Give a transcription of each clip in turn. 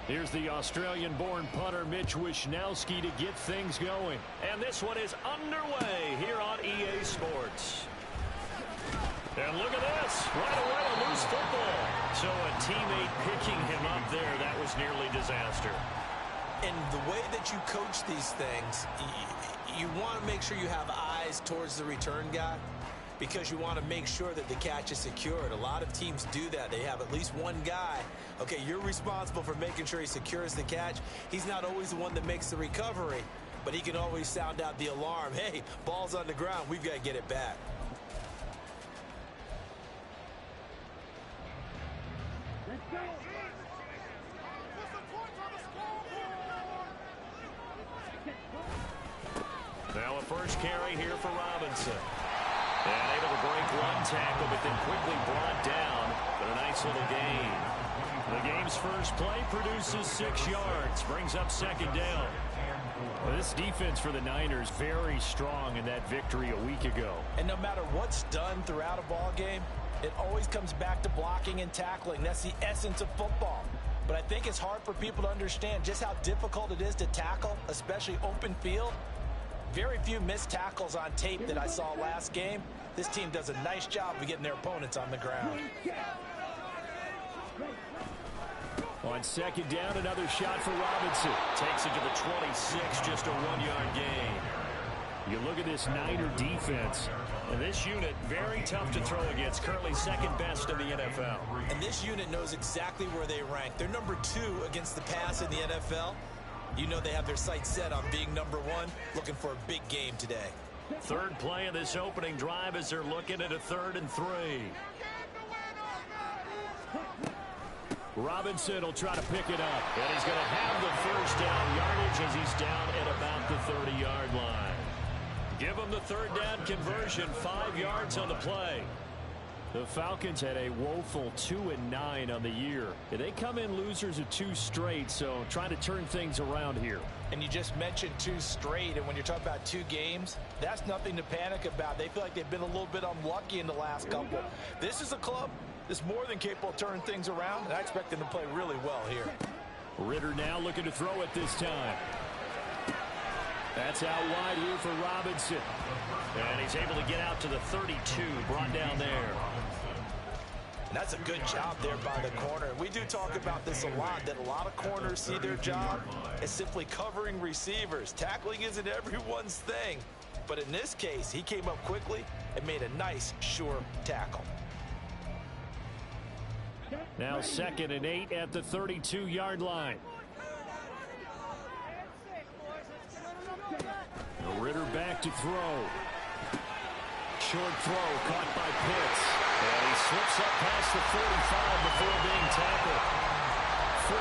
Here's the Australian-born punter Mitch Wishnowsky to get things going. And this one is underway here on EA Sports. And look at this. Right away, a loose football. So a teammate picking him up there, that was nearly disaster. And the way that you coach these things, you want to make sure you have eyes towards the return guy because you want to make sure that the catch is secured. A lot of teams do that. They have at least one guy. Okay, you're responsible for making sure he secures the catch. He's not always the one that makes the recovery, but he can always sound out the alarm. Hey, ball's on the ground. We've got to get it back. Now a first carry here for Robinson. And able to break one tackle, but then quickly brought down. But a nice little gain. The game's first play produces 6 yards. Brings up second down. Well, this defense for the Niners very strong in that victory a week ago. And no matter what's done throughout a ball game, it always comes back to blocking and tackling. That's the essence of football. But I think it's hard for people to understand just how difficult it is to tackle, especially open field. Very few missed tackles on tape that I saw last game. This team does a nice job of getting their opponents on the ground. On second down, another shot for Robinson. Takes it to the 26, just a 1-yard gain. You look at this Niner defense, and this unit very tough to throw against, currently second best in the NFL. And this unit knows exactly where they rank. They're number 2 against the pass in the NFL. You know they have their sights set on being number 1, looking for a big game today. Third play of this opening drive as they're looking at a 3rd and 3. Robinson will try to pick it up. And he's going to have the first down yardage as he's down at about the 30-yard line. Give him the 3rd down conversion, 5 yards on the play. The Falcons had a woeful 2-9 on the year. They come in losers of 2 straight, so trying to turn things around here. And you just mentioned 2 straight, and when you're talking about 2 games, that's nothing to panic about. They feel like they've been a little bit unlucky in the last couple. This is a club that's more than capable of turning things around, and I expect them to play really well here. Ritter now looking to throw it this time. That's out wide here for Robinson. And he's able to get out to the 32, brought down there. And that's a good job there by the corner. We do talk about this a lot, that a lot of corners see their job as simply covering receivers. Tackling isn't everyone's thing. But in this case, he came up quickly and made a nice, sure tackle. Now 2nd and 8 at the 32-yard line. Ritter back to throw. Short throw caught by Pitts. And he slips up past the 45 before being tackled. 14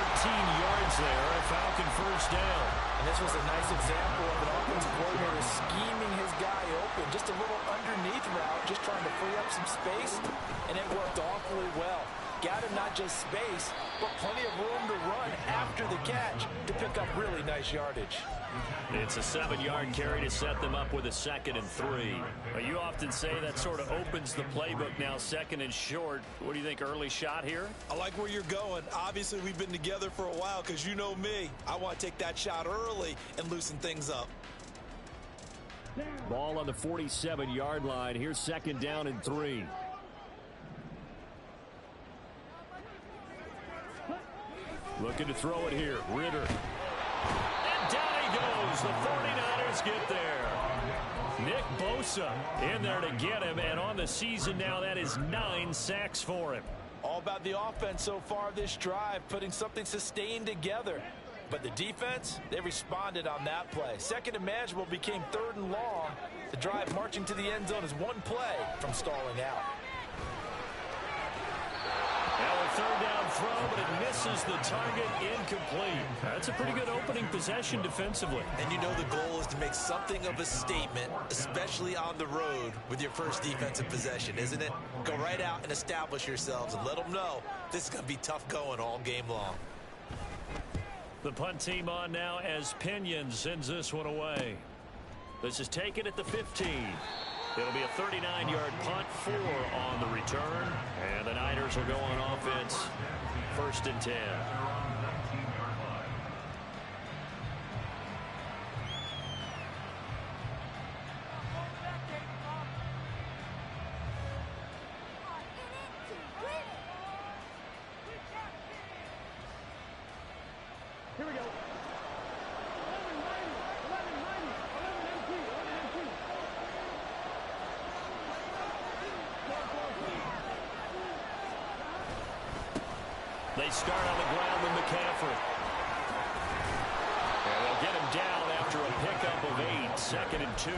yards there, a Falcon first down. And this was a nice example of an offensive coordinator scheming his guy open. Just a little underneath route, just trying to free up some space. And it worked awfully well. Got him not just space, but plenty of room to run after the catch to pick up really nice yardage. It's a 7-yard carry to set them up with a 2nd and 3. Well, you often say that sort of opens the playbook now, 2nd and short. What do you think, early shot here? I like where you're going. Obviously, we've been together for a while because you know me. I want to take that shot early and loosen things up. Ball on the 47-yard line. Here's 2nd down and 3. Looking to throw it here. Ritter. And down he goes. The 49ers get there. Nick Bosa in there to get him. And on the season now, that is 9 sacks for him. All about the offense so far this drive, putting something sustained together. But the defense, they responded on that play. 2nd and manageable became 3rd and long. The drive marching to the end zone is 1 play from stalling out. Now a 3rd down throw, but it misses the target, incomplete. That's a pretty good opening possession defensively. And you know the goal is to make something of a statement, especially on the road with your first defensive possession, isn't it? Go right out and establish yourselves and let them know this is going to be tough going all game long. The punt team on now as Pinion sends this one away. This is taken at the 15. It'll be a 39-yard punt, 4 on the return. And the Niners will go on offense, 1st and 10. They start on the ground with McCaffrey. And they'll get him down after a pickup of 8, 2nd and 2.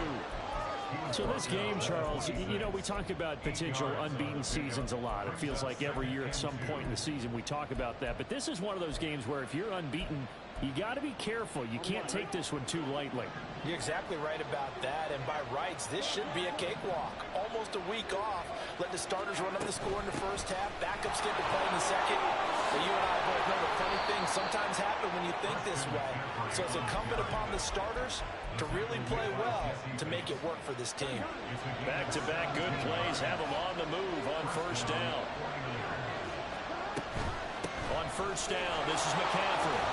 So this game, Charles, you know, we talk about potential unbeaten seasons a lot. It feels like every year at some point in the season we talk about that. But this is one of those games where if you're unbeaten, you got to be careful. You can't take this one too lightly. You're exactly right about that. And by rights, this should be a cakewalk. Almost a week off. Let the starters run up the score in the first half. Backups get to play in the second. But you and I both know the funny things sometimes happen when you think this way. So it's incumbent upon the starters to really play well to make it work for this team. Back-to-back good plays have them on the move on first down. On first down, this is McCaffrey.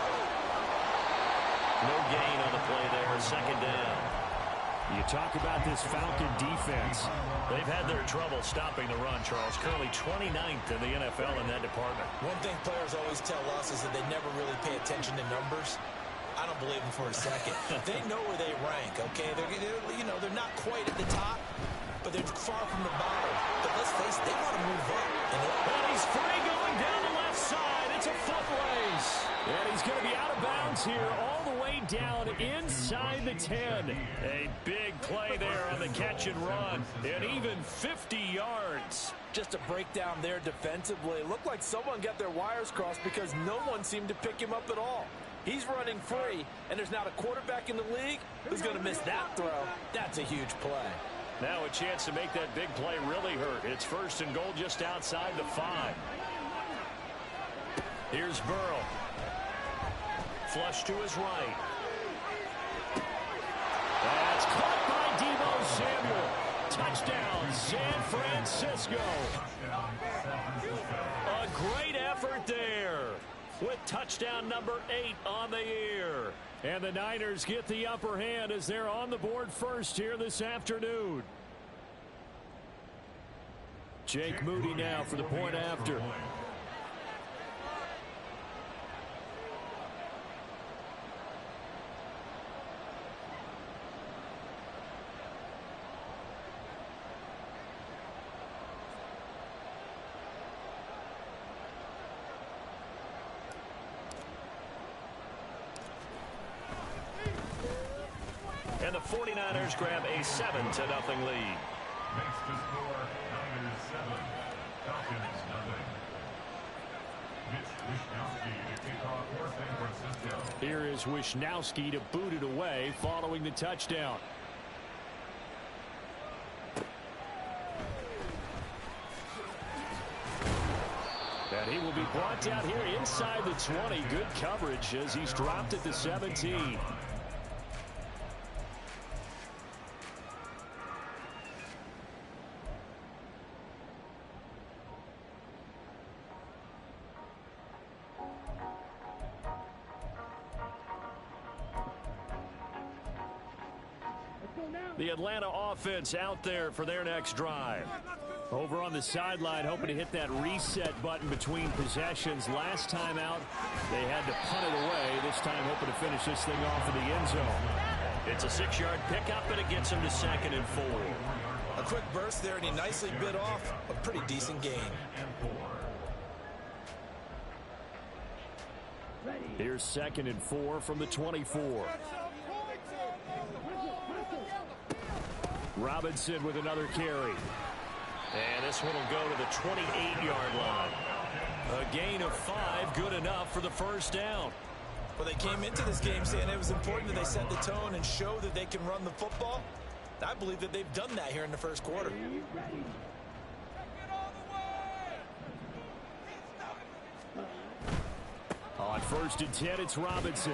No gain on the play there, 2nd down. You talk about this Falcon defense. They've had their trouble stopping the run, Charles. Currently 29th in the NFL in that department. One thing players always tell us is that they never really pay attention to numbers. I don't believe them for a second. They know where they rank, okay? They're not quite at the top, but they're far from the bottom. But let's face it, they want to move up. And he's free going down the left side. It's a foot race. And he's going to be out of bounds here all the way down inside the 10. A big play there on the catch and run. And even 50 yards. Just a breakdown there defensively. It looked like someone got their wires crossed because no one seemed to pick him up at all. He's running free, and there's not a quarterback in the league who's going to miss that throw. That's a huge play. Now a chance to make that big play really hurt. It's 1st and goal just outside the 5. Here's Burrow. Flush to his right. That's caught by Deebo Samuel. Touchdown, San Francisco. A great effort there with touchdown number 8 on the year. And the Niners get the upper hand as they're on the board first here this afternoon. Jake Moody now for the point after. And the 49ers grab a 7-0 lead. Next to score, Niners 7, Falcons 0. Mitch Wishnowsky to kick off for San Francisco. Here is Wishnowsky to boot it away following the touchdown. And he will be brought down here inside the 20. Good coverage as he's dropped at the 17. The Atlanta offense out there for their next drive. Over on the sideline, hoping to hit that reset button between possessions. Last time out, they had to punt it away. This time, hoping to finish this thing off in the end zone. It's a 6-yard pickup, and it gets him to 2nd and 4. A quick burst there, and he nicely bit off a pretty decent gain. Here's 2nd and 4 from the 24. Robinson with another carry. And this one will go to the 28-yard line. A gain of 5, good enough for the first down. Well, they came into this game saying it was important that they set the tone and show that they can run the football. I believe that they've done that here in the first quarter. On 1st and 10, it's Robinson.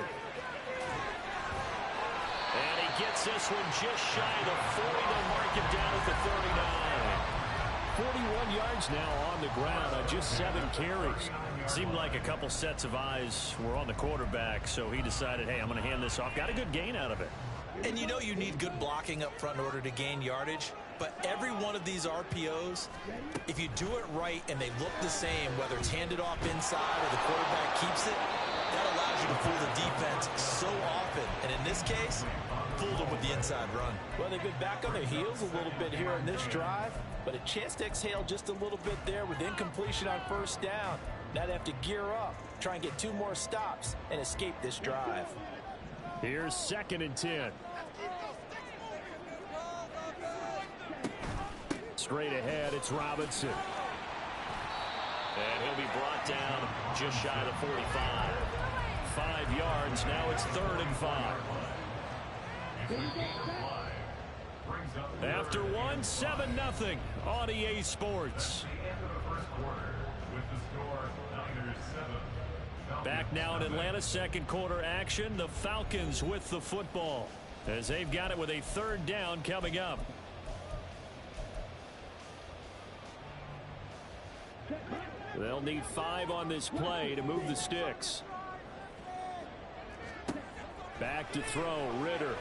And he gets this one just shy of the 40. They'll mark him down at the 39. 41 yards now on the ground on just 7 carries. Seemed like a couple sets of eyes were on the quarterback, so he decided, hey, I'm going to hand this off. Got a good gain out of it. And you know you need good blocking up front in order to gain yardage. But every one of these RPOs, if you do it right and they look the same, whether it's handed off inside or the quarterback keeps it, that allows you to fool the defense so often. And in this case, fooled them with the inside run. Well, they've been back on their heels a little bit here in this drive, but a chance to exhale just a little bit there with incompletion on first down. Now they have to gear up, try and get 2 more stops, and escape this drive. Here's 2nd and 10. Straight ahead, it's Robinson. And he'll be brought down just shy of the 45. 5 yards, now it's 3rd and 5. After 1, 7-0 on EA Sports. Back now in Atlanta, 2nd quarter action. The Falcons with the football as they've got it with a 3rd down coming up. They'll need 5 on this play to move the sticks. Back to throw, Ritter.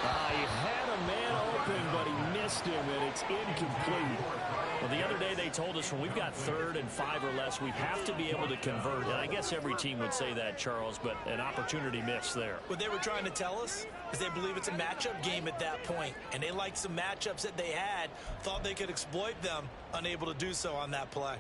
He had a man open, but he missed him, and it's incomplete. Well, the other day they told us when we've got 3rd and 5 or less, we have to be able to convert. And I guess every team would say that, Charles, but an opportunity missed there. What they were trying to tell us is they believe it's a matchup game at that point, and they liked some matchups that they had, thought they could exploit them, unable to do so on that play.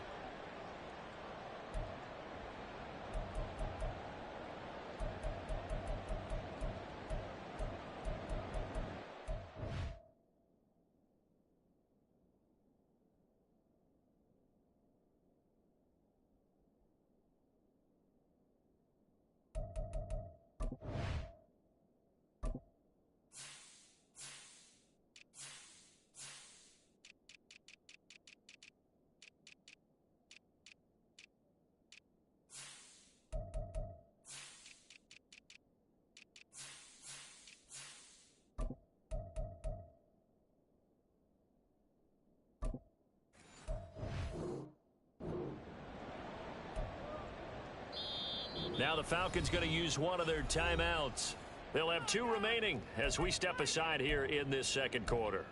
Now the Falcons going to use one of their timeouts. They'll have 2 remaining as we step aside here in this 2nd quarter.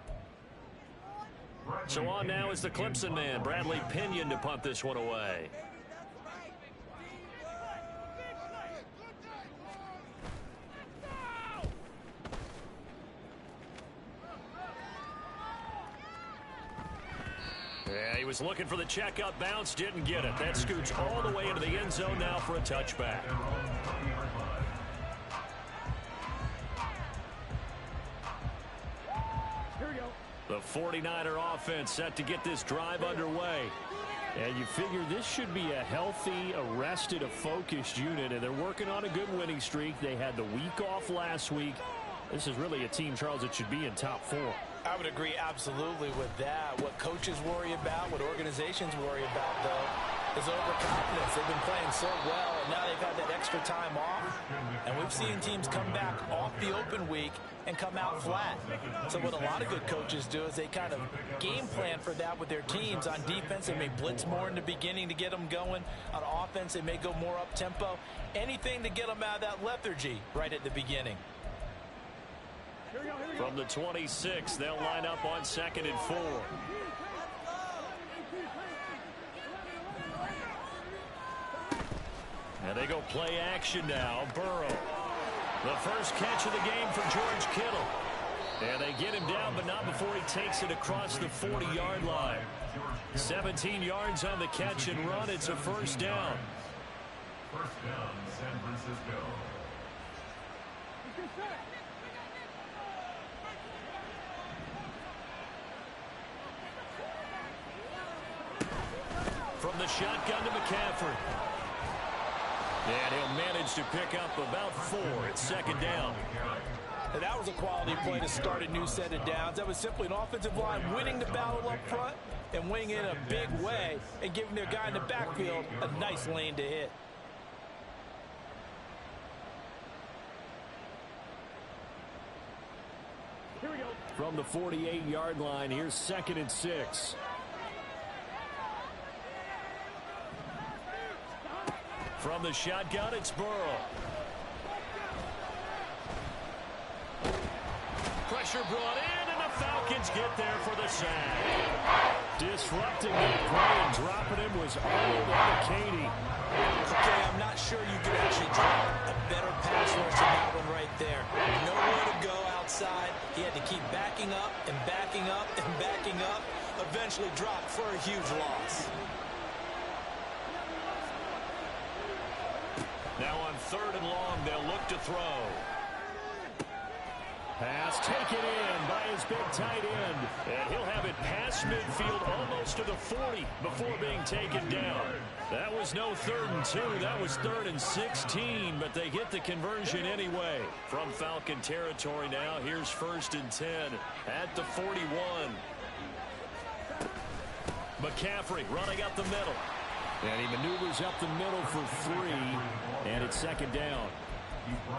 So on now is the Clemson man, Bradley Pinion, to punt this one away. Yeah, he was looking for the checkup bounce, didn't get it. That scoots all the way into the end zone now for a touchback. The 49er offense set to get this drive underway. And you figure this should be a healthy, arrested, a focused unit, and they're working on a good winning streak. They had the week off last week. This is really a team, Charles, that should be in top 4. I would agree absolutely with that. What coaches worry about, what organizations worry about, though, is overconfidence. They've been playing so well, and now they've had that extra time off. And we've seen teams come back off the open week and come out flat. So what a lot of good coaches do is they kind of game plan for that with their teams. On defense, they may blitz more in the beginning to get them going. On offense, they may go more up-tempo. Anything to get them out of that lethargy right at the beginning. From the 26, they'll line up on 2nd and 4. And they go play action now. Burrow. The first catch of the game for George Kittle. And they get him down, but not before he takes it across the 40-yard line. 17 yards on the catch and run. It's a 1st down. First down, San Francisco. From the shotgun to McCaffrey. And he'll manage to pick up about 4 at 2nd down. And that was a quality play to start a new set of downs. That was simply an offensive line winning the battle up front and winning in a big way and giving their guy in the backfield a nice lane to hit. Here we go. From the 48-yard line, here's 2nd and 6. From the shotgun, it's Burrow. Pressure brought in, and the Falcons get there for the sack. Disrupting that play and dropping him was Arnold Ebiketie. Okay, I'm not sure you could actually draw a better pass rush than that one right there. Nowhere to go outside. He had to keep backing up and backing up and backing up. Eventually dropped for a huge loss. 3rd and long. They'll look to throw. Pass taken in by his big tight end. And he'll have it past midfield almost to the 40 before being taken down. That was no 3rd and 2. That was 3rd and 16, but they get the conversion anyway. From Falcon territory now, here's 1st and 10 at the 41. McCaffrey running up the middle. And he maneuvers up the middle for 3, and it's 2nd down.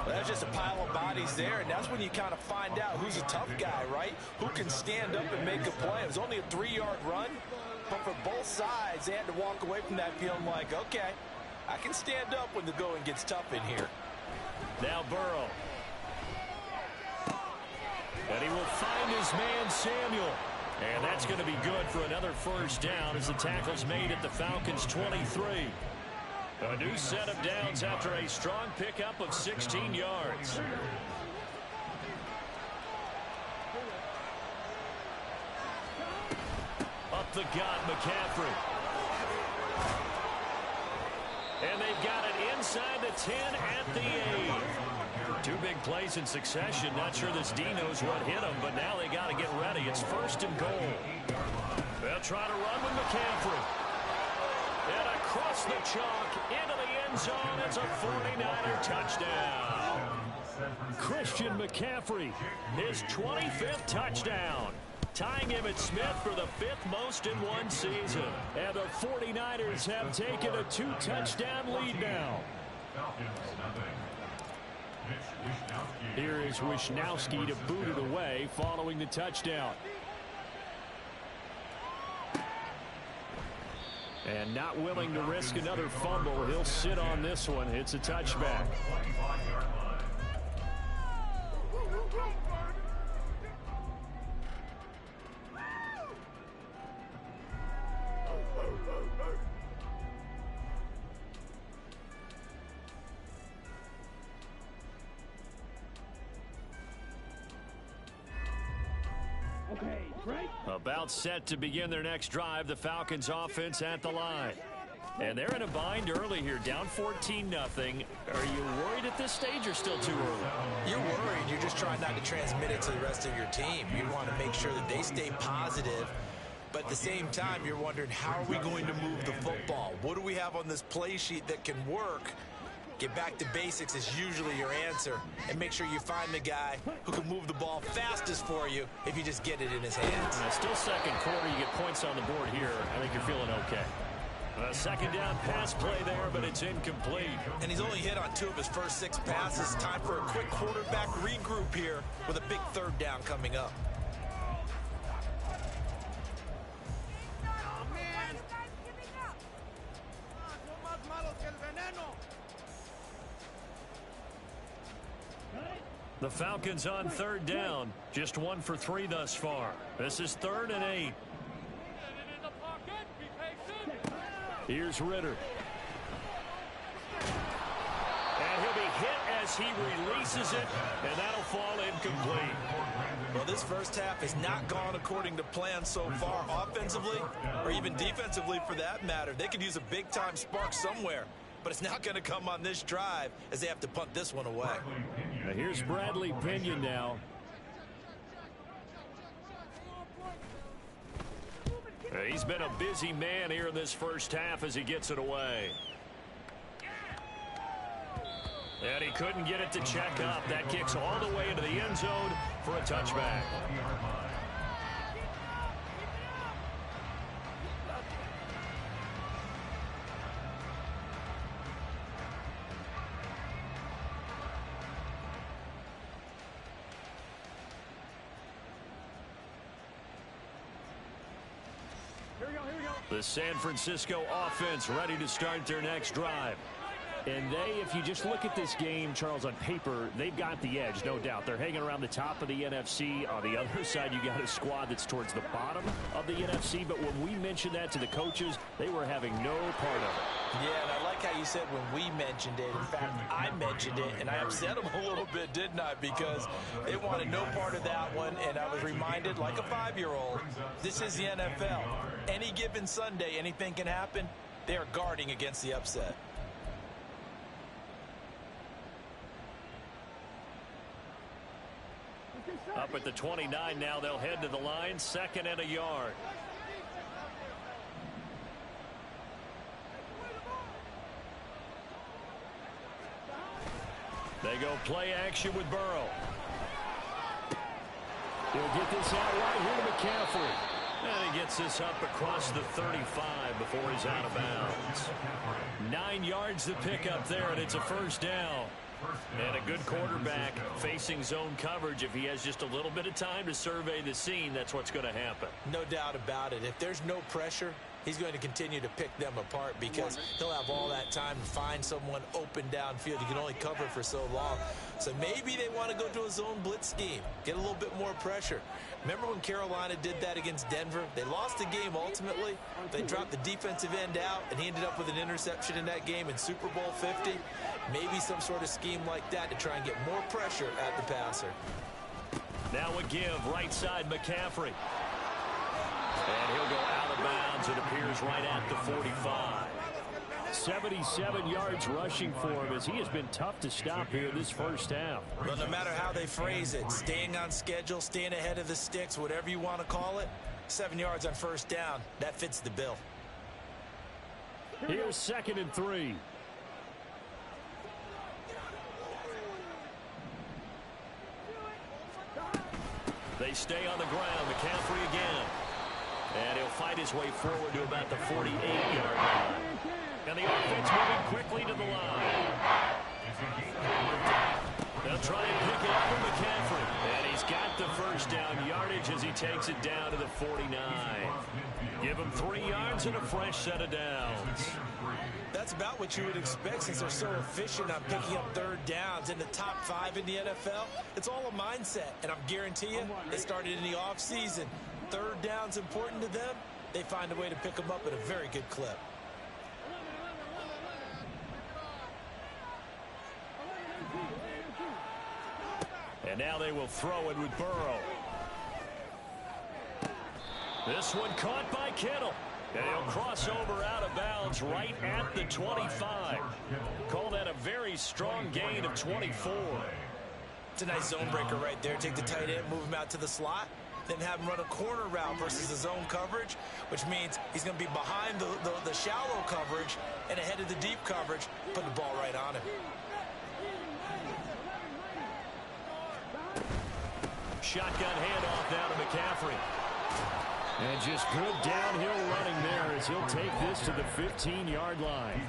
That's just a pile of bodies there, and that's when you kind of find out who's a tough guy, right? Who can stand up and make a play. It was only a 3-yard run, but for both sides, they had to walk away from that feeling like, okay, I can stand up when the going gets tough in here. Now Burrow. And he will find his man Samuel. And that's going to be good for another 1st down as the tackle's made at the Falcons' 23. A new set of downs after a strong pickup of 16 yards. Up the gut, McCaffrey. And they've got it inside the 10 at the 8. 2 big plays in succession. Not sure this D knows what hit him, but now they got to get ready. It's 1st and goal. They'll try to run with McCaffrey. And across the chalk into the end zone. It's a 49er touchdown. Christian McCaffrey, his 25th touchdown. Tying him at Smith for the 5th most in one season. And the 49ers have taken a 2-touchdown lead now. Here is Wishnowski to boot it away following the touchdown. And not willing to risk another fumble. He'll sit on this one. It's a touchback. About set to begin their next drive. The Falcons offense at the line. And they're in a bind early here, down 14-0. Are you worried at this stage or still too early? You're worried. You're just trying not to transmit it to the rest of your team. You want to make sure that they stay positive. But at the same time, you're wondering, how are we going to move the football? What do we have on this play sheet that can work? Get back to basics is usually your answer. And make sure you find the guy who can move the ball fastest for you if you just get it in his hands. Still 2nd quarter. You get points on the board here. I think you're feeling okay. A 2nd down pass play there, but it's incomplete. And he's only hit on 2 of his first 6 passes. Time for a quick quarterback regroup here with a big 3rd down coming up. The Falcons on 3rd down. Just 1 for 3 thus far. This is 3rd and 8. Here's Ritter. And he'll be hit as he releases it, and that'll fall incomplete. Well, this first half has not gone according to plan so far, offensively or even defensively for that matter. They could use a big-time spark somewhere, but it's not going to come on this drive as they have to punt this one away. Now here's Bradley Pinion now. He's been a busy man here in this first half as he gets it away. And he couldn't get it to check up. That kicks all the way into the end zone for a touchback. The San Francisco offense ready to start their next drive. And if you just look at this game, Charles, on paper, they've got the edge, no doubt. They're hanging around the top of the NFC. On the other side, you got a squad that's towards the bottom of the NFC. But when we mentioned that to the coaches, they were having no part of it. Yeah, and I like how you said when we mentioned it. In fact, I mentioned it, and I upset them a little bit, didn't I? Because they wanted no part of that one, and I was reminded, like a 5-year-old, this is the NFL. Any given Sunday, anything can happen. They are guarding against the upset. Up at the 29 now, they'll head to the line, 2nd and a yard. They go play action with Burrow. He'll get this out right here to McCaffrey. And he gets this up across the 35 before he's out of bounds. 9 yards to pick up there, and it's a first down. And a good quarterback facing zone coverage. If he has just a little bit of time to survey the scene, that's what's going to happen. No doubt about it. If there's no pressure, he's going to continue to pick them apart because he'll have all that time to find someone open downfield. He can only cover for so long. So maybe they want to go to a zone blitz scheme, get a little bit more pressure. Remember when Carolina did that against Denver? They lost the game ultimately. They dropped the defensive end out, and he ended up with an interception in that game in Super Bowl 50. Maybe some sort of scheme like that to try and get more pressure at the passer. Now a give, right side McCaffrey. And he'll go out of bounds. It appears right at the 45. 77 yards rushing for him as he has been tough to stop here this first half. Well, no matter how they phrase it, staying on schedule, staying ahead of the sticks, whatever you want to call it, 7 yards on first down, that fits the bill. Here's 2nd and 3. They stay on the ground. McCaffrey again. And he'll fight his way forward to about the 48-yard line. And the offense moving quickly to the line. They'll try and pick it up with McCaffrey. And he's got the first down yardage as he takes it down to the 49. Give him 3 yards and a fresh set of downs. That's about what you would expect since they're so efficient on picking up third downs in the top 5 in the NFL. It's all a mindset, and I'm guarantee you, it started in the offseason. Third down's important to them. They find a way to pick them up at a very good clip. And now they will throw it with Burrow. This one caught by Kittle. And he'll cross over out of bounds right at the 25. Call that a very strong gain of 24. It's a nice zone breaker right there. Take the tight end, move him out to the slot, then have him run a corner route versus the zone coverage, which means he's going to be behind the shallow coverage and ahead of the deep coverage, put the ball right on him. Shotgun handoff now to McCaffrey. And just good downhill running there as he'll take this to the 15-yard line.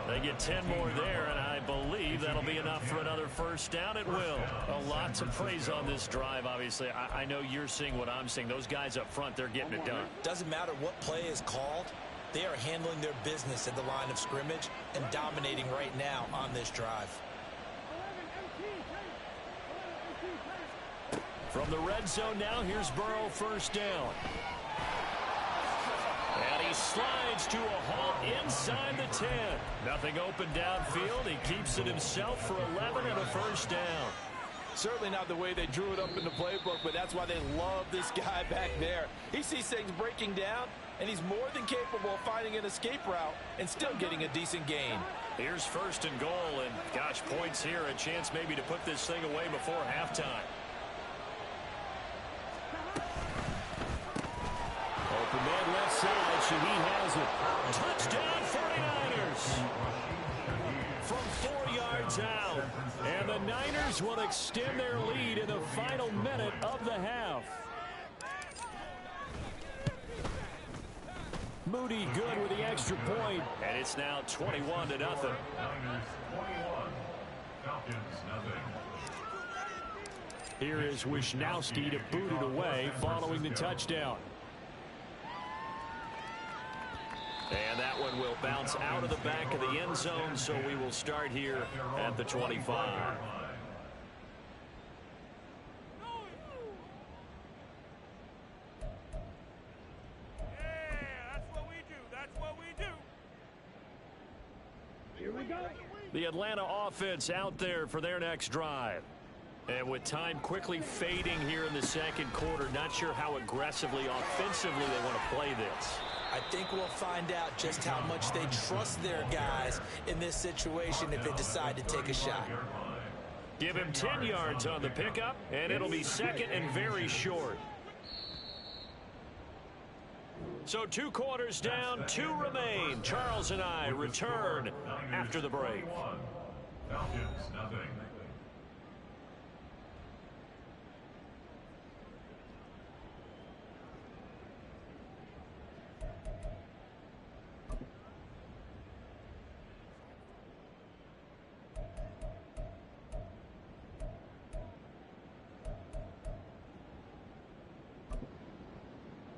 They get 10 more there, and I believe that'll be enough for another first down. It will. A lot to praise on this drive, obviously. I know you're seeing what I'm seeing. Those guys up front, they're getting it done. Doesn't matter what play is called. They are handling their business at the line of scrimmage and dominating right now on this drive. From the red zone now, here's Burrow, first down. And he slides to a halt inside the 10. Nothing open downfield. He keeps it himself for 11 and a first down. Certainly not the way they drew it up in the playbook, but that's why they love this guy back there. He sees things breaking down, and he's more than capable of finding an escape route and still getting a decent gain. Here's first and goal, and gosh, points here. A chance maybe to put this thing away before halftime. Open man left side, so he has it. Touchdown 49ers. From 4 yards out. And the Niners will extend their lead in the final minute of the half. Moody good with the extra point. And it's now 21-0. Niners 21, Falcons nothing. Here is Wisnowski to boot it away following the touchdown. And that one will bounce out of the back of the end zone, so we will start here at the 25. Here we go. The Atlanta offense out there for their next drive. And with time quickly fading here in the second quarter, not sure how aggressively, offensively they want to play this. I think we'll find out just how much they trust their guys in this situation if they decide to take a shot. Give him 10 yards on the pickup, and it'll be second and very short. So 2 quarters down, 2 remain. Charles and I return after the break. Falcons, nothing.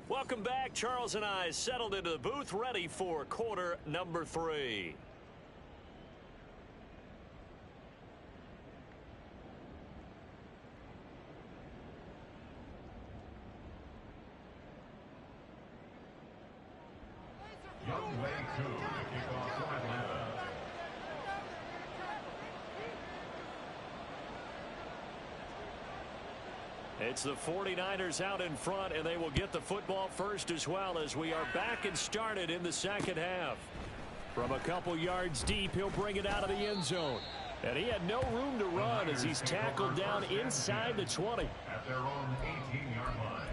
Welcome back. Charles and I settled into the booth, ready for quarter number 3. Young Wei Koo to kick off for Atlanta. It's the 49ers out in front, and they will get the football first as well as we are back and started in the second half. From a couple yards deep, he'll bring it out of the end zone. And he had no room to run as he's tackled down inside the 20. At their own 18-yard line.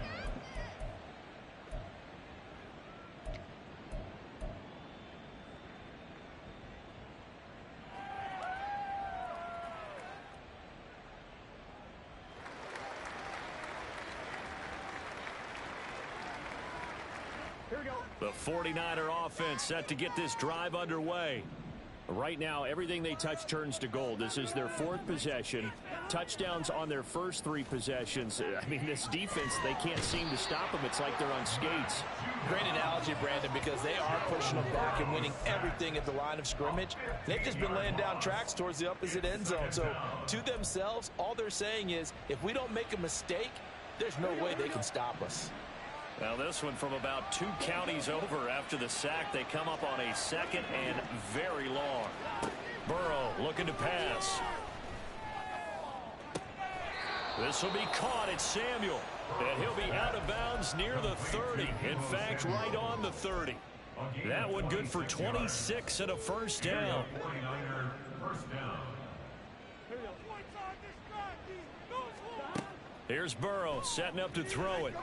The 49er offense set to get this drive underway. Right now, everything they touch turns to gold. This is their 4th possession. Touchdowns on their first 3 possessions. I mean, this defense, they can't seem to stop them. It's like they're on skates. Great analogy, Brandon, because they are pushing them back and winning everything at the line of scrimmage. They've just been laying down tracks towards the opposite end zone. So, to themselves, all they're saying is, if we don't make a mistake, there's no way they can stop us. Now this one from about 2 counties over after the sack. They come up on a 2nd and very long. Burrow looking to pass. This will be caught at Samuel. And he'll be out of bounds near the 30. In fact, right on the 30. That one good for 26 and a first down. 49er first down. Here's Burrow setting up to throw it.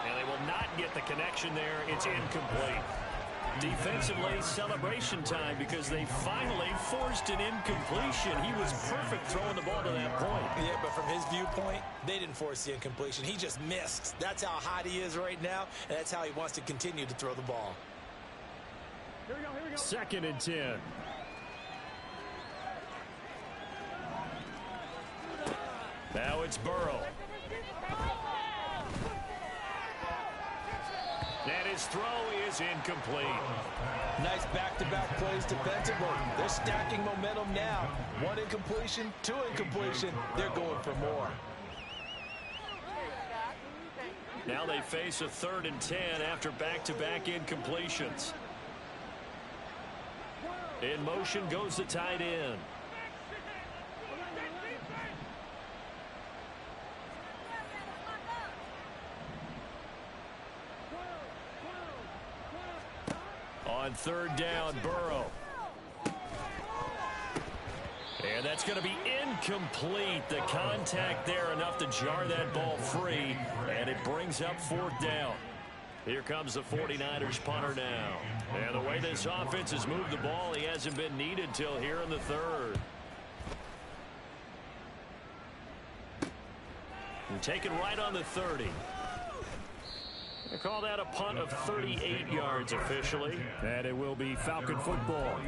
And they will not get the connection there. It's incomplete. Defensively, celebration time because they finally forced an incompletion. He was perfect throwing the ball to that point. Yeah, but from his viewpoint, they didn't force the incompletion. He just missed. That's how hot he is right now, and that's how he wants to continue to throw the ball. Here we go. 2nd and 10. Now it's Burrow. And his throw is incomplete. Nice back-to-back plays defensively. They're stacking momentum now. 1 incompletion, 2 incompletion. They're going for more. Now they face a 3rd and 10 after back-to-back incompletions. In motion goes the tight end. On 3rd down, Burrow. And that's going to be incomplete. The contact there enough to jar that ball free. And it brings up 4th down. Here comes the 49ers punter now. And the way this offense has moved the ball, he hasn't been needed till here in the 3rd. And taken right on the 30. They call that a punt of 38 yards officially. And it will be Falcon football.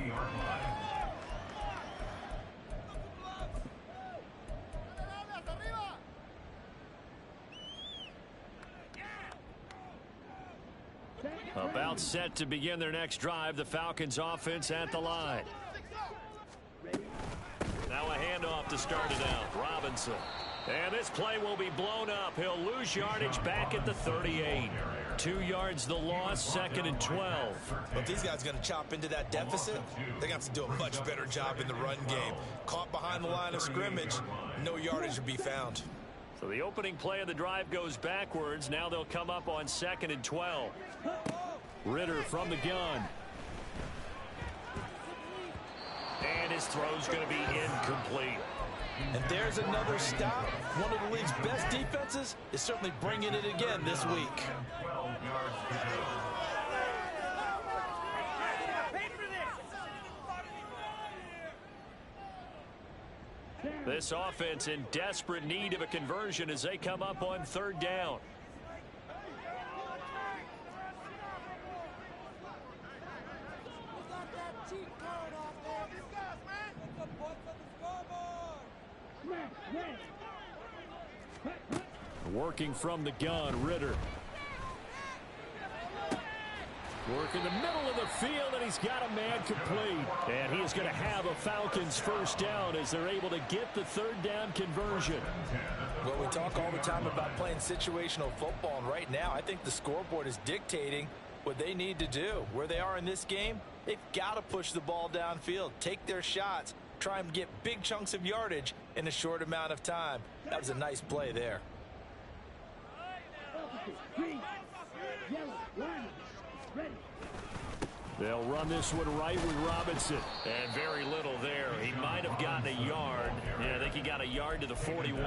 About set to begin their next drive. The Falcons offense at the line. Now a handoff to start it out. Robinson. And this play will be blown up. He'll lose yardage back at the 38. 2 yards the loss, 2nd and 12. But if these guys are going to chop into that deficit, they're going to have to do a much better job in the run game. Caught behind the line of scrimmage, no yardage will be found. So the opening play of the drive goes backwards. Now they'll come up on 2nd and 12. Ritter from the gun. And his throw's going to be incomplete. And there's another stop. One of the league's best defenses is certainly bringing it again this week. This offense in desperate need of a conversion as they come up on third down. Working from the gun, Ritter. Work in the middle of the field, and he's got a man complete. And he is going to have a Falcons first down as they're able to get the third down conversion. Well, we talk all the time about playing situational football, and right now I think the scoreboard is dictating what they need to do. Where they are in this game, they've got to push the ball downfield, take their shots, try and get big chunks of yardage in a short amount of time. That was a nice play there. They'll run this one right with Robinson. And very little there. He might have gotten a yard. Yeah, I think he got a yard to the 41.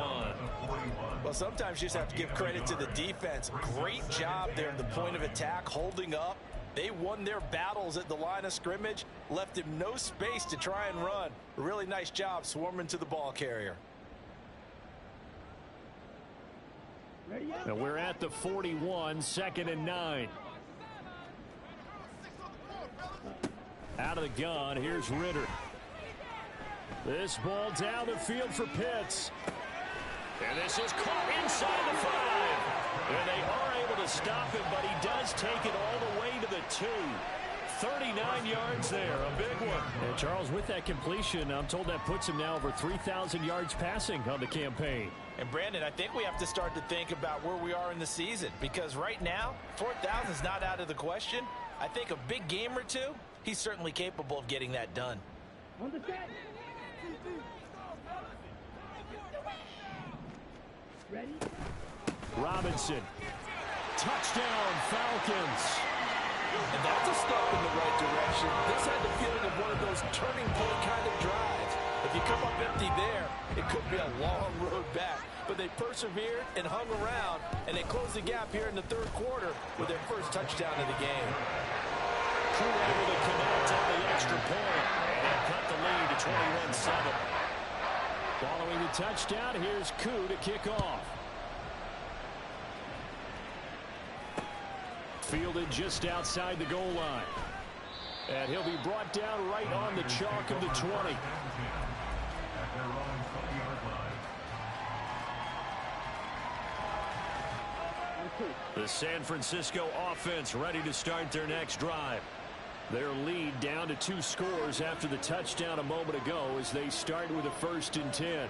Well, sometimes you just have to give credit to the defense. Great job there at the point of attack, holding up. They won their battles at the line of scrimmage, left him no space to try and run. A really nice job swarming to the ball carrier. Now we're at the 41, 2nd and 9. Out of the gun, here's Ritter. This ball down the field for Pitts. And this is caught inside the 5. And they are able to stop him, but he does take it all the way to the 2. 39 yards there, a big one. And Charles, with that completion, I'm told that puts him now over 3,000 yards passing on the campaign. And Brandon, I think we have to start to think about where we are in the season, because right now 4,000 is not out of the question. I think a big game or two, he's certainly capable of getting that done. Ready? Robinson. Touchdown, Falcons. And that's a step in the right direction. This had the feeling of one of those turning point kind of drives. If you come up empty there, it could be a long road back. But they persevered and hung around, and they closed the gap here in the third quarter with their first touchdown of the game. Crew able to connect on the extra point and cut the lead to 21-7. Following the touchdown, here's Koo to kick off. Fielded just outside the goal line. And he'll be brought down right on the chalk of the 20. The San Francisco offense ready to start their next drive. Their lead down to 2 scores after the touchdown a moment ago as they start with a 1st and 10.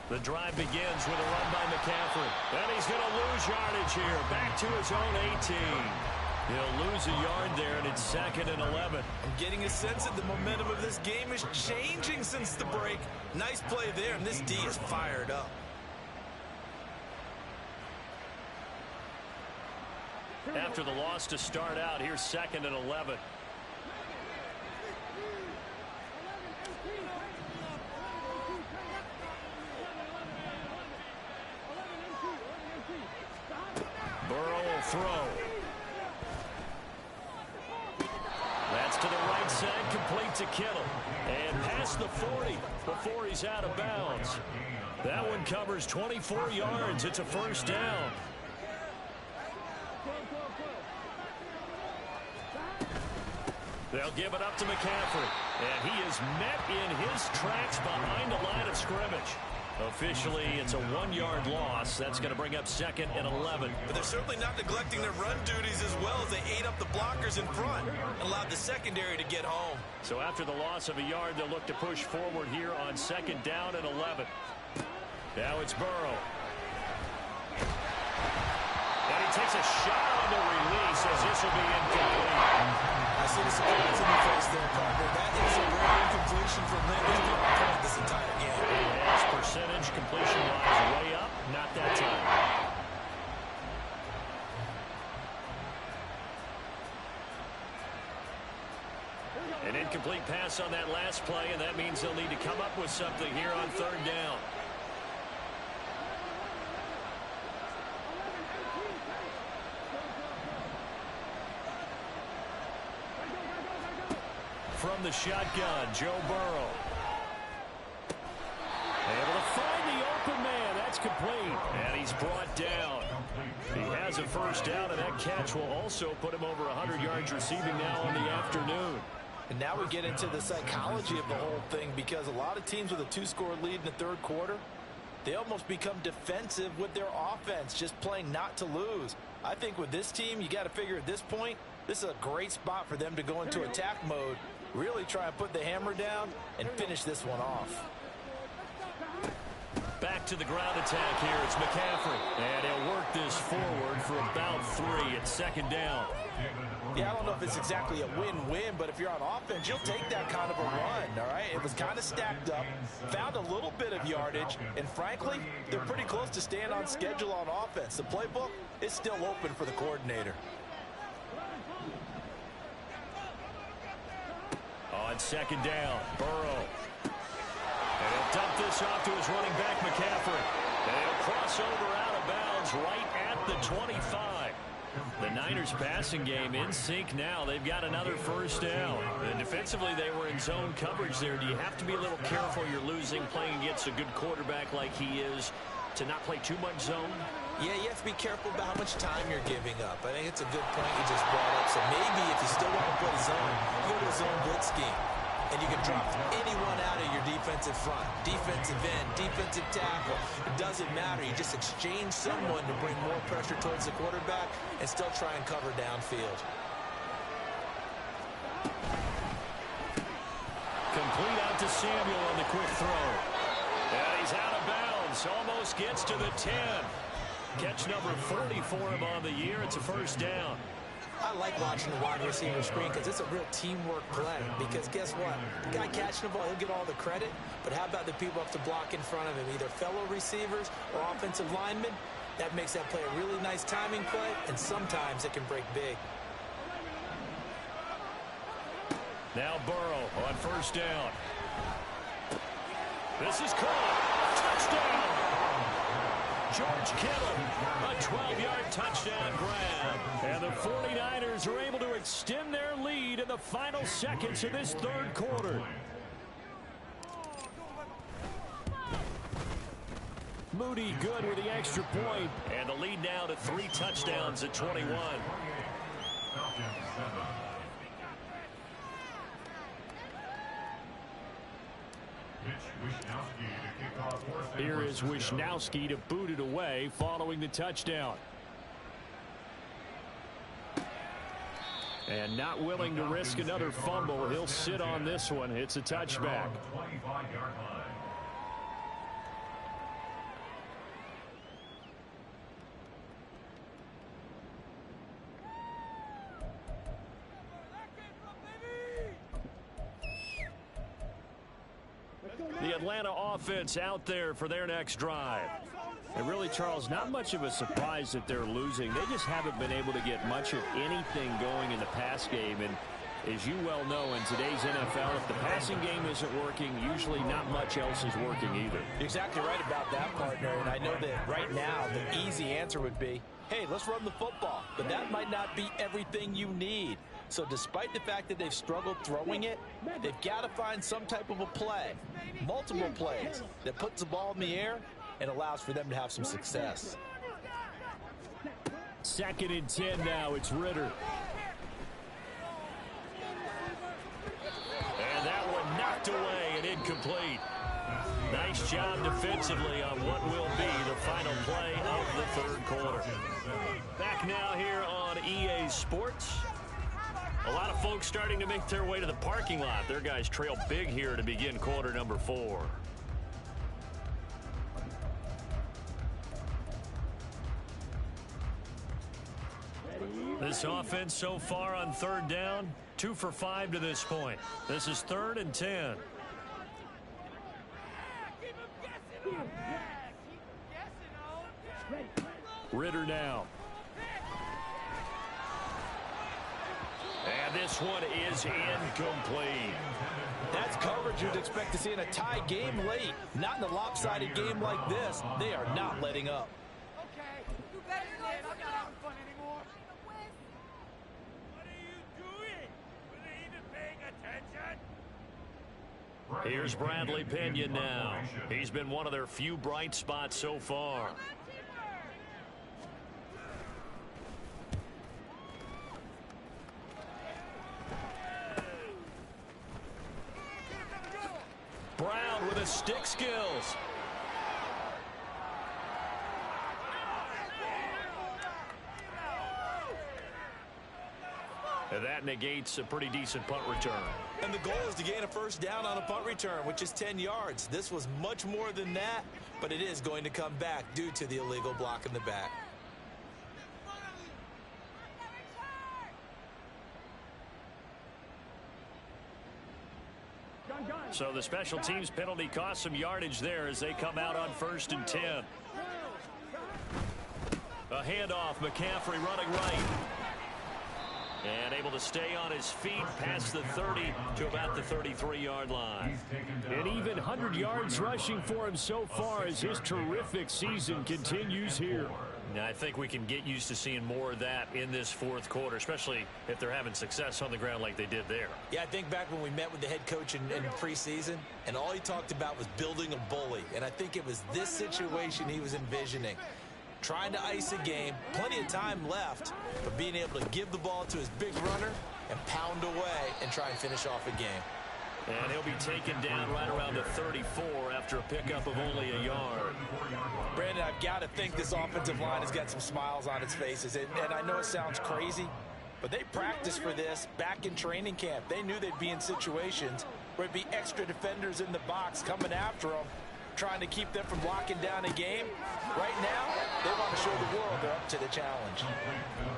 The drive begins with a run by McCaffrey. And he's going to lose yardage here. Back to his own 18. He'll lose a yard there, and it's 2nd and 11. I'm getting a sense that the momentum of this game is changing since the break. Nice play there, and this D is fired up. After the loss to start out, here's 2nd and 11. Burrow will throw. That's to the right side, complete to Kittle. And past the 40 before he's out of bounds. That one covers 24 yards. It's a 1st down. They'll give it up to McCaffrey. And he is met in his tracks behind the line of scrimmage. Officially, it's a 1-yard loss. That's going to bring up 2nd and 11. But they're certainly not neglecting their run duties as well as they ate up the blockers in front and allowed the secondary to get home. So after the loss of a yard, they'll look to push forward here on 2nd down and 11. Now it's Burrow. And he takes a shot on the release as this will be incomplete. I see the surprise in the face there, partner. That is a rare incompletion from him. He's been on point this entire game. His percentage completion-wise way up. Not that time. An incomplete pass on that last play, and that means they'll need to come up with something here on third down. From the shotgun, Joe Burrow. Able to find the open man. That's complete. And he's brought down. He has a first down, and that catch will also put him over 100 yards receiving now on the afternoon. And now we get into the psychology of the whole thing, because a lot of teams with a 2-score lead in the third quarter, they almost become defensive with their offense, just playing not to lose. I think with this team, you got to figure at this point, this is a great spot for them to go into attack mode, really try and put the hammer down and finish this one off. Back to the ground attack here. It's McCaffrey. And he'll work this forward for about 3 at second down. Yeah, I don't know if it's exactly a win-win, but if you're on offense, you'll take that kind of a run, all right? It was kind of stacked up, found a little bit of yardage, and frankly, they're pretty close to staying on schedule on offense. The playbook is still open for the coordinator. On second down, Burrow. And he'll dump this off to his running back, McCaffrey. And he'll cross over out of bounds right at the 25. The Niners passing game in sync now. They've got another first down. And defensively, they were in zone coverage there. Do you have to be a little careful you're losing playing against a good quarterback like he is to not play too much zone? Yeah, you have to be careful about how much time you're giving up. I think it's a good point you just brought up. So maybe if you still want to play zone, go to a zone blitz scheme. And you can drop anyone out of your defensive front, defensive end, defensive tackle. It doesn't matter. You just exchange someone to bring more pressure towards the quarterback and still try and cover downfield. Complete out to Samuel on the quick throw. And he's out of bounds. Almost gets to the 10. Catch number 40 for him on the year. It's a first down. I like watching the wide receiver screen because it's a real teamwork play. Because guess what? The guy catching the ball, he'll get all the credit. But how about the people up to block in front of him, either fellow receivers or offensive linemen? That makes that play a really nice timing play, and sometimes it can break big. Now Burrow on first down. This is caught. Touchdown! George Kittle, a 12-yard touchdown grab. And the 49ers are able to extend their lead in the final seconds of this third quarter. Moody good with the extra point. And the lead now to 3 touchdowns at 21. Here is Wishnowski to boot it away following the touchdown. And not willing to risk another fumble. He'll sit on this one. It's a touchback. The Atlanta offense out there for their next drive. And really, Charles, not much of a surprise that they're losing. They just haven't been able to get much of anything going in the pass game. And as you well know, in today's NFL, if the passing game isn't working, usually not much else is working either. You're exactly right about that, partner. And I know that right now the easy answer would be, hey, let's run the football. But that might not be everything you need. So despite the fact that they've struggled throwing it, they've got to find some type of a play, multiple plays, that puts the ball in the air and allows for them to have some success. 2nd and 10 now. It's Ritter. And that one knocked away and incomplete. Nice job defensively on what will be the final play of the third quarter. Back now here on EA Sports. A lot of folks starting to make their way to the parking lot. Their guys trail big here to begin quarter number 4. This offense so far on third down, 2 for 5 to this point. This is 3rd and 10. Ritter now. And And this one is incomplete. That's coverage you'd expect to see in a tie game late. Not in a lopsided game like this. They are not letting up. Okay, you better than that. I'm not having fun anymore. What are you doing? Were they even paying attention? Here's Bradley Pinion now. He's been one of their few bright spots so far. Brown with his stick skills. And that negates a pretty decent punt return. And the goal is to gain a first down on a punt return, which is 10 yards. This was much more than that, but it is going to come back due to the illegal block in the back. So the special teams penalty cost some yardage there as they come out on 1st and 10. A handoff, McCaffrey running right. And able to stay on his feet past the 30 to about the 33-yard line. And even 100 yards rushing for him so far as his terrific season continues here. Now, I think we can get used to seeing more of that in this fourth quarter, especially if they're having success on the ground like they did there. Yeah, I think back when we met with the head coach in preseason, and all he talked about was building a bully. And I think it was this situation he was envisioning. Trying to ice a game, plenty of time left, but being able to give the ball to his big runner and pound away and try and finish off a game. And he'll be taken down right around the 34 after a pickup of only a yard. Brandon, I've got to think this offensive line has got some smiles on its faces. And I know it sounds crazy, but they practiced for this back in training camp. They knew they'd be in situations where it'd be extra defenders in the box coming after them, trying to keep them from locking down a game. Right now, they want to show the world they're up to the challenge.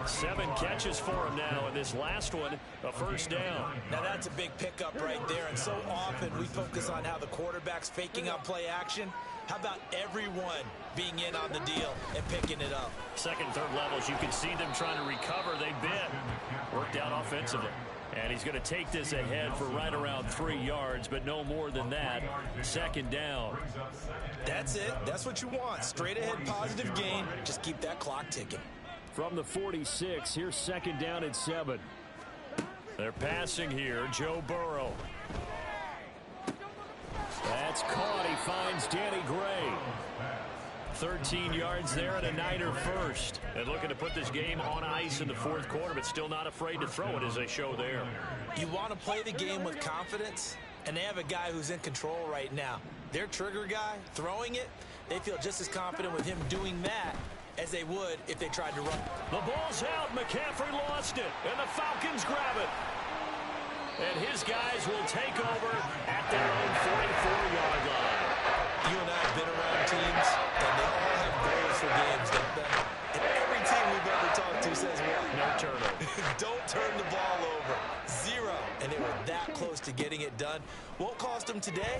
7 catches for him now, and this last one, a first down. Now that's a big pickup right there, and so often we focus on how the quarterback's faking out play action. How about everyone being in on the deal and picking it up? Second, third levels, you can see them trying to recover. They bit. Worked out offensively. And he's going to take this ahead for right around 3 yards, but no more than that. Second down. That's it. That's what you want. Straight ahead positive gain. Just keep that clock ticking. From the 46, here's second down and 7. They're passing here. Joe Burrow. That's caught. He finds Danny Gray. 13 yards there and a Niner first. And looking to put this game on ice in the fourth quarter, but still not afraid to throw it as they show there. You want to play the game with confidence, and they have a guy who's in control right now. Their trigger guy, throwing it, they feel just as confident with him doing that as they would if they tried to run. The ball's out. McCaffrey lost it, and the Falcons grab it. And his guys will take over at their own 44-yard line. You and I have been around teams, and they all have goals for games, don't they? And every team we've ever talked to says what? No turnover. Don't turn the ball over. 0. And they were that close to getting it done. Won't cost them today,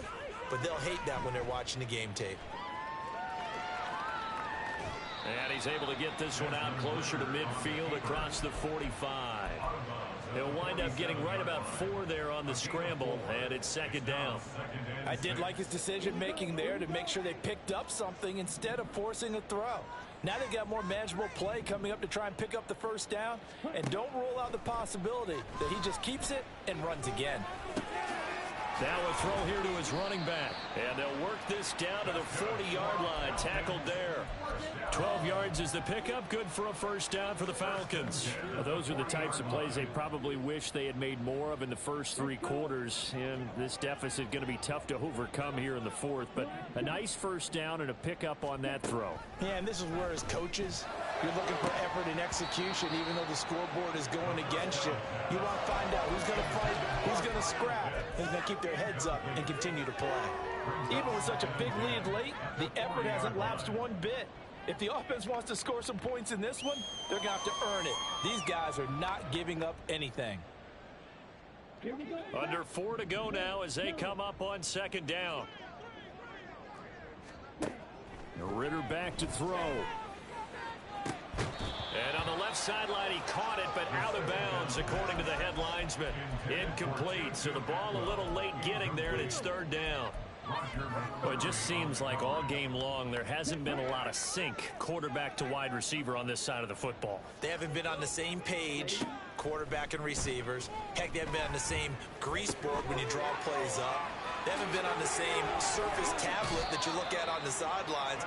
but they'll hate that when they're watching the game tape. And he's able to get this one out closer to midfield across the 45. He'll wind up getting right about 4 there on the scramble, and it's second down. I did like his decision-making there to make sure they picked up something instead of forcing a throw. Now they've got more manageable play coming up to try and pick up the first down, and don't rule out the possibility that he just keeps it and runs again. Now a throw here to his running back. And they'll work this down to the 40-yard line. Tackled there. 12 yards is the pickup. Good for a first down for the Falcons. Well, those are the types of plays they probably wish they had made more of in the first 3 quarters. And this deficit going to be tough to overcome here in the fourth. But a nice first down and a pickup on that throw. Yeah, and this is where as coaches, you're looking for effort and execution, even though the scoreboard is going against you. You want to find out who's going to fight, who's going to scrap, who's going to keep their heads up and continue to play. Even with such a big lead late, the effort hasn't lapsed one bit. If the offense wants to score some points in this one, they're going to have to earn it. These guys are not giving up anything. Under 4 to go now as they come up on second down. Ritter back to throw. And on the left left sideline. He caught it, but out of bounds, according to the head linesman. Incomplete. So the ball a little late getting there, and it's third down. Well, it just seems like all game long there hasn't been a lot of sync quarterback to wide receiver on this side of the football. They haven't been on the same page, quarterback and receivers. Heck, they haven't been on the same grease board when you draw plays up. They haven't been on the same surface tablet that you look at on the sidelines.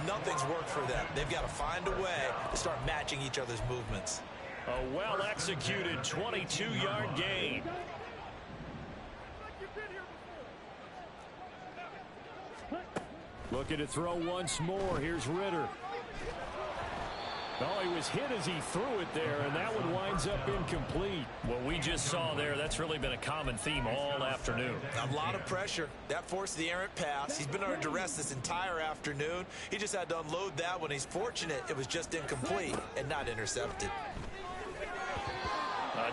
Nothing's worked for them. They've got to find a way to start matching each other's movements. A well-executed 22-yard gain. Looking to throw once more. Here's Ritter. Oh, he was hit as he threw it there, and that one winds up incomplete. What we just saw there, that's really been a common theme all afternoon. A lot of pressure. That forced the errant pass. He's been under duress this entire afternoon. He just had to unload that one. He's fortunate it was just incomplete and not intercepted.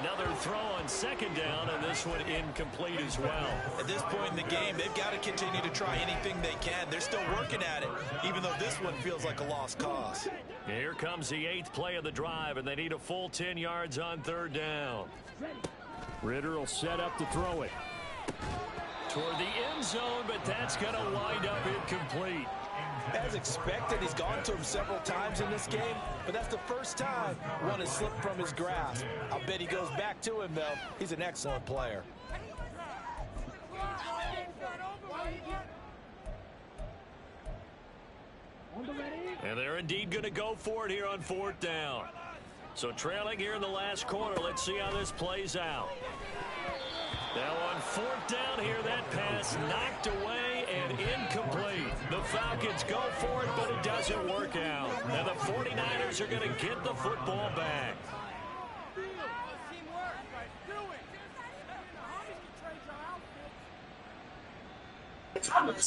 Another throw on second down, and this one incomplete as well. At this point in the game, they've got to continue to try anything they can. They're still working at it, even though this one feels like a lost cause. Here comes the 8th play of the drive, and they need a full 10 yards on third down. Ritter will set up to throw it. Toward the end zone, but that's going to wind up incomplete. As expected, he's gone to him several times in this game, but that's the first time one has slipped from his grasp. I'll bet he goes back to him, though. He's an excellent player. And they're indeed going to go for it here on fourth down. So trailing here in the last quarter, let's see how this plays out. Now on fourth down here, that pass knocked away and incomplete. The Falcons go for it, but it doesn't work out. And the 49ers are going to get the football back.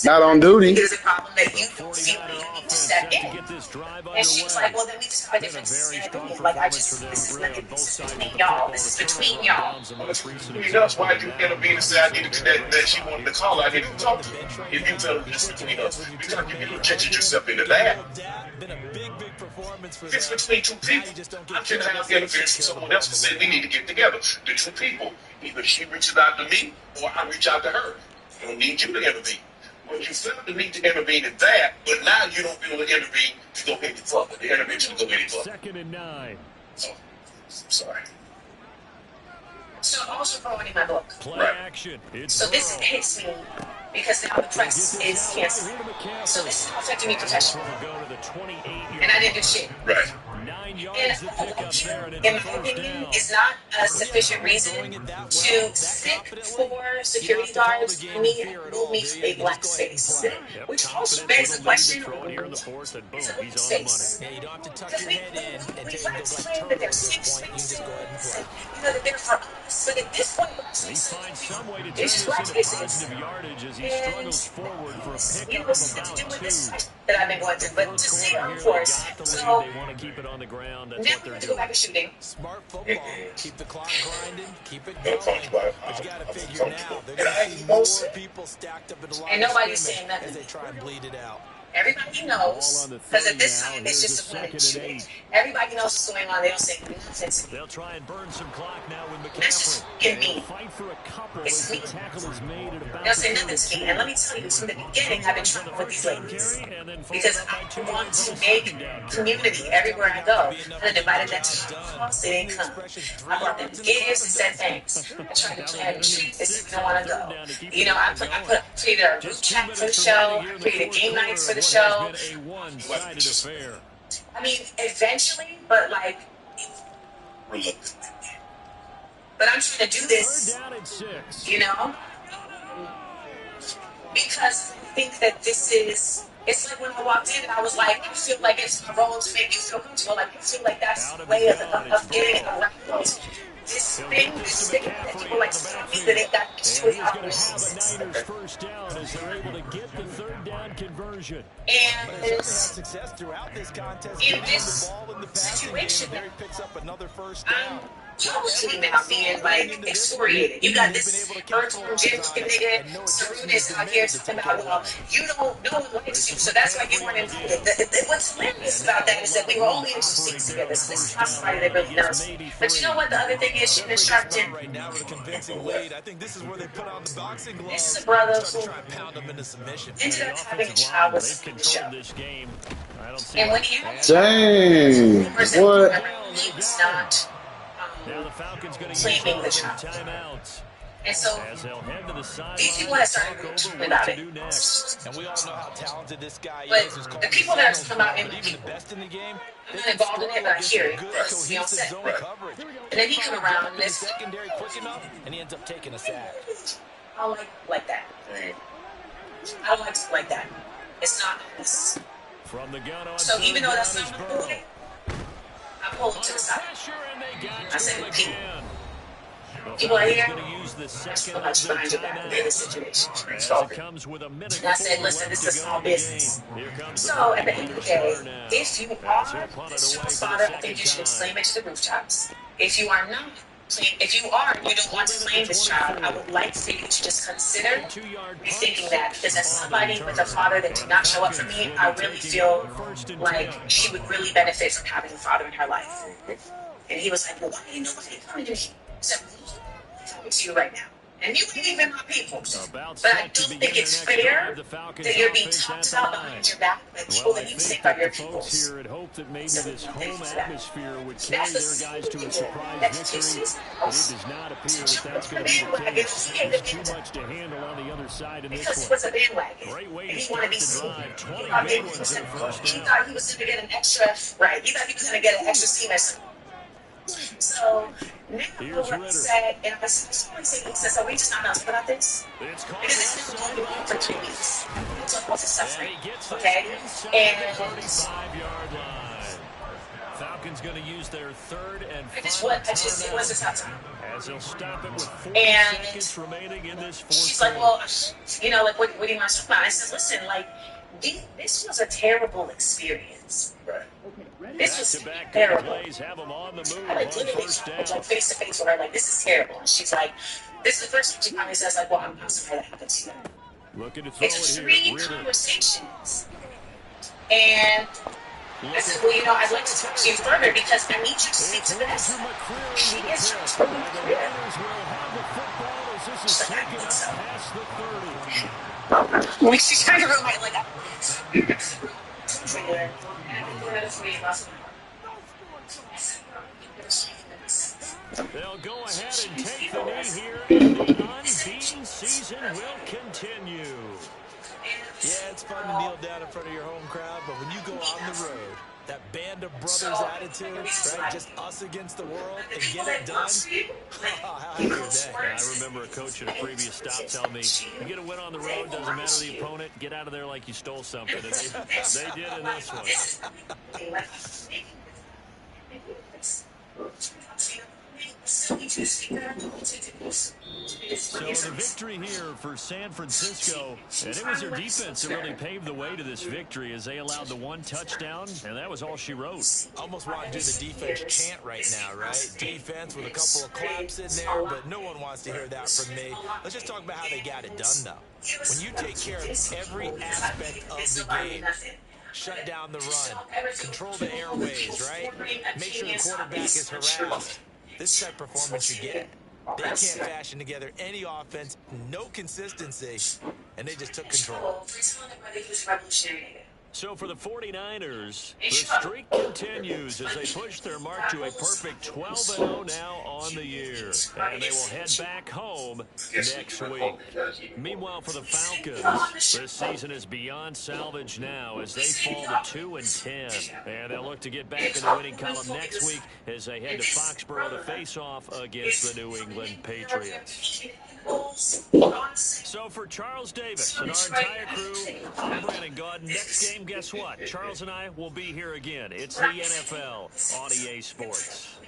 Not on duty. Is a problem that you don't feel you need to step in. And she was like, well, then we just have a different standard. Like, this is between y'all. This is between y'all. That's why you intervene and say I need to that she wanted to call. I need to talk to her. If you tell her this between us, you gotta give you catching yourself into that. It's between two people. I can't have interference from someone else to say we need to get together. The two people. Either she reaches out to me or I reach out to her. I don't need you to intervene. When you feel the need to intervene in that, but now you don't feel to intervene to go any further. The intervention to go any further. 2nd and 9. So, I'm sorry. So also promoting my book. Play action. So this hits me because now the press is canceling. So this is affecting me professionally. And I didn't do shit. Right. 9 yards to pick up there, and In my opinion, is not a sufficient reason to sit for security guards and move me to a black space. Which also begs the question, is a black space? Yeah, you don't have to tuck Because your head in and we take like to like claim that there's turnovers at this 6 point. You just go ahead and spaces, play. that they're for us. But at this point, He finds some way to turn it's this just black into spaces. positive yardage as he And struggles forward for a you pickup know, of something to do about with this 2. fight that I've been going through. But to see Quarter on here, force, they got the so lead. They want to keep it on the ground. That's now what we they're have to go doing. back to shooting. Smart football. Keep the clock grinding. Keep it Don't going. talk about it. But you got to I'm figure talking now about they're it. going to see more people stacked up in the line And of nobody's scrimmage saying nothing. as they try and bleed it out. Everybody knows, Ball on the because 30 at this now. time it's Here's just the a winning 2nd and shooting. 8. Everybody knows what's going on. They don't say nothing. They'll try and burn some clock now with That's just McCaffrey. fucking They'll me. fight for a couple It's as the me. tackle is made at about They'll the say nothing's me. 32. And let me tell you, from the beginning, I've been trying with these ladies. Because I want to make community everywhere I go. And I invited them to my house. They didn't come. I brought them gifts and said thanks. I tried to plan a treat. They said, I don't want to go. You know, I created a group chat for the show. I created game nights for the show. A one-sided affair. I mean, eventually, but like, but I'm trying to do this, Third down and 6. you know, because I think that this is, it's like when I walked in and I was like, I feel like it's my role to make you feel comfortable. Like, I feel like that's the way of getting around those. This thing that people like to tell me that it got And he's to going to have a Niners first down as they're able to get the third down conversion. and But they've had success throughout this contest. in Getting this the ball in the passing situation, game. There he picks up another first I'm down. Y'all came out being like excoriated. You got this earthworm jim looking nigga, Sarunas out here talking about, well, you don't, no one likes you, so that's why you weren't invited. What's hilarious about that is that we were only in 2 seats together, so this is not somebody that really knows me. But you know what the other thing is, Shannon Sharpton? Right now with a convincing lead. I think this is where they put on the boxing gloves. This is a brother Start to who try and pound them into submission. ended up having a child with the show. And when he had Dang. What? he was not claiming the child. And so these people that started talking about it. And we all know how talented this guy But is. the people that are talking about him, even the best in the game, I'm not involved in it, but I hear it first. You know what I'm saying? And then he come around and this secondary quick enough, and he ends up taking a sack. I don't like that. I don't like that. It's not nice. So even though that's not my boy, I pulled him to the side. I said, people are here. There's so much behind your back in this situation. And I said, listen, this is a small business. So at the end of the day, if you are the superstar, I think you should claim it to the rooftops. If you are not, if you are and you don't want to claim this child, I would like for you to just consider rethinking that. Because as somebody with a father that did not show up for me, I really feel like she would really benefit from having a father in her life. And he was like, well, why ain't nobody coming to me? I said, I'm talking to you right now. And you ain't even my people. But I don't think it's fair that you're being talked about behind your back by people that you think are your people. So that's the people that cases. Because he was a bandwagon. And he wanted to be seen. He thought he was going to get an extra, right? He thought he was going to get an extra scheme. So now let's say, and I say, so we just not talking about this because it's been going on for 3 weeks. So what's the suffering? Okay, and Falcons going to use their third and I just it was a tough time. As he'll stop it with 4 seconds remaining in this fourth. She's like, well, you know, like, what do you want to talk about? I said, listen, like, this was a terrible experience. Right. This was terrible. I like literally like face to face with her, like, this is terrible. And she's like, this is the first time she finally says, like, well, I'm sorry that happened to you. It took 3 conversations. And I said, well, you know, I'd like to talk to you further because I need you to speak to this. She is trying to clear. She's like, I think so. When she's trying to ruin my, like, they'll go ahead and take the knee here, and the unbeaten season will continue. Yeah, it's fun to kneel down in front of your home crowd, but when you go on the road, that band of brothers attitude, right? Just us against the world and get it done. I remember a coach at a previous stop telling me, you get a win on the road, doesn't matter the opponent, get out of there like you stole something. And they did in this one. So the victory here for San Francisco, and it was their defense that really paved the way to this victory as they allowed the 1 touchdown, and that was all she wrote. Almost want to do the defense chant right now, right? Defense with a couple of claps in there, but no one wants to hear that from me. Let's just talk about how they got it done, though. When you take care of every aspect of the game, shut down the run, control the airways, right? Make sure the quarterback is harassed. This type of performance you get. They can't fashion together any offense, no consistency, and they just took control. So for the 49ers, the streak continues as they push their mark to a perfect 12-0 now on the year. And they will head back home next week. Meanwhile, for the Falcons, this season is beyond salvage now as they fall to 2-10. And they'll look to get back in the winning column next week as they head to Foxborough to face off against the New England Patriots. So for Charles Davis and our entire crew, I'm Brandon Gaudin. Next game, guess what? Charles and I will be here again. It's the NFL on EA Sports.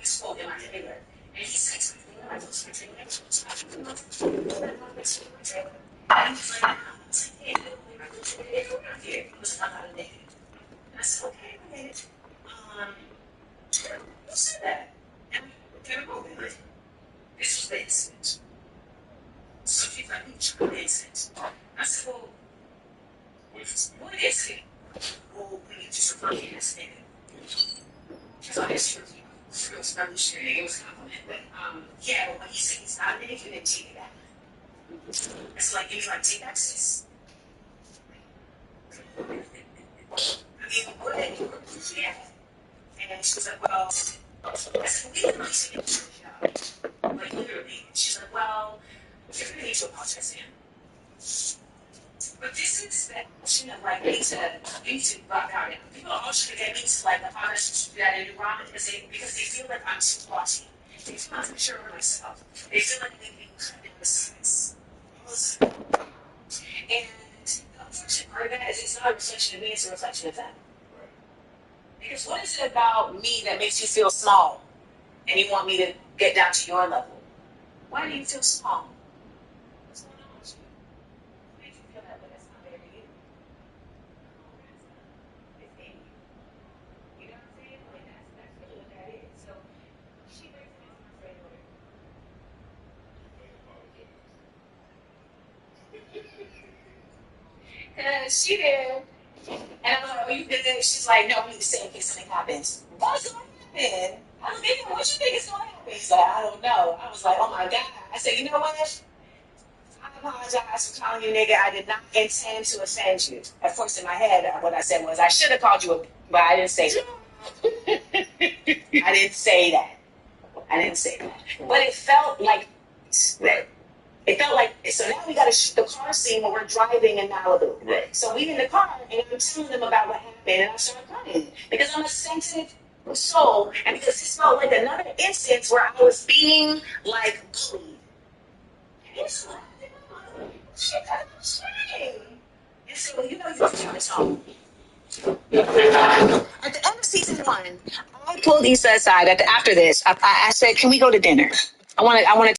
Never go there. This was the incident. So she's like, we tried the incident. I said, well, what is it? Well, we need to support the incident. She's like, it's true. It's real revolutionary. It was a compliment. But, yeah, but when he said he's not a nigga, you didn't take it back. It's like, he's like, take that, sis. I mean, what did you yeah. And she was like, well, I said, we didn't really see it. Like, literally. She's like, well, you're going to need to apologize to him. But this is that notion of like, you need to rock out. People also forget me to like apologize to that in New York because they feel like I'm too haughty. They feel unsure of myself. They feel like they're being cut in the sense. And the unfortunate part of that is it's not a reflection of me, it's a reflection of them. Because what is it about me that makes you feel small and you want me to get down to your level? Why do you feel small? What's going on with you? What makes you feel that way? That's not fair to you. It's in you. You know what I'm saying? Like that's really what that is. So she brings it into my friend order. She did. And I was like, oh, you did it? She's like, no, we need to say in case something happens. What's going to happen? I was like, what you think is going to happen? He's like, I don't know. I was like, oh my God. I said, you know what? I apologize for calling you nigga. I did not intend to offend you. At first in my head, what I said was, I should have called you a, but I didn't say that. I didn't say that. But it felt like, so now we got to shoot the car scene where we're driving in Malibu. Right. So we in the car, and I'm telling them about what happened, and I started crying. Because I'm a sensitive soul, and because this felt like another instance where I was being, like, bullied. And it's like, shit, that's right. And so, you know, you have to this home. At the end of season 1, I pulled Issa aside after this. I said, can we go to dinner? I want to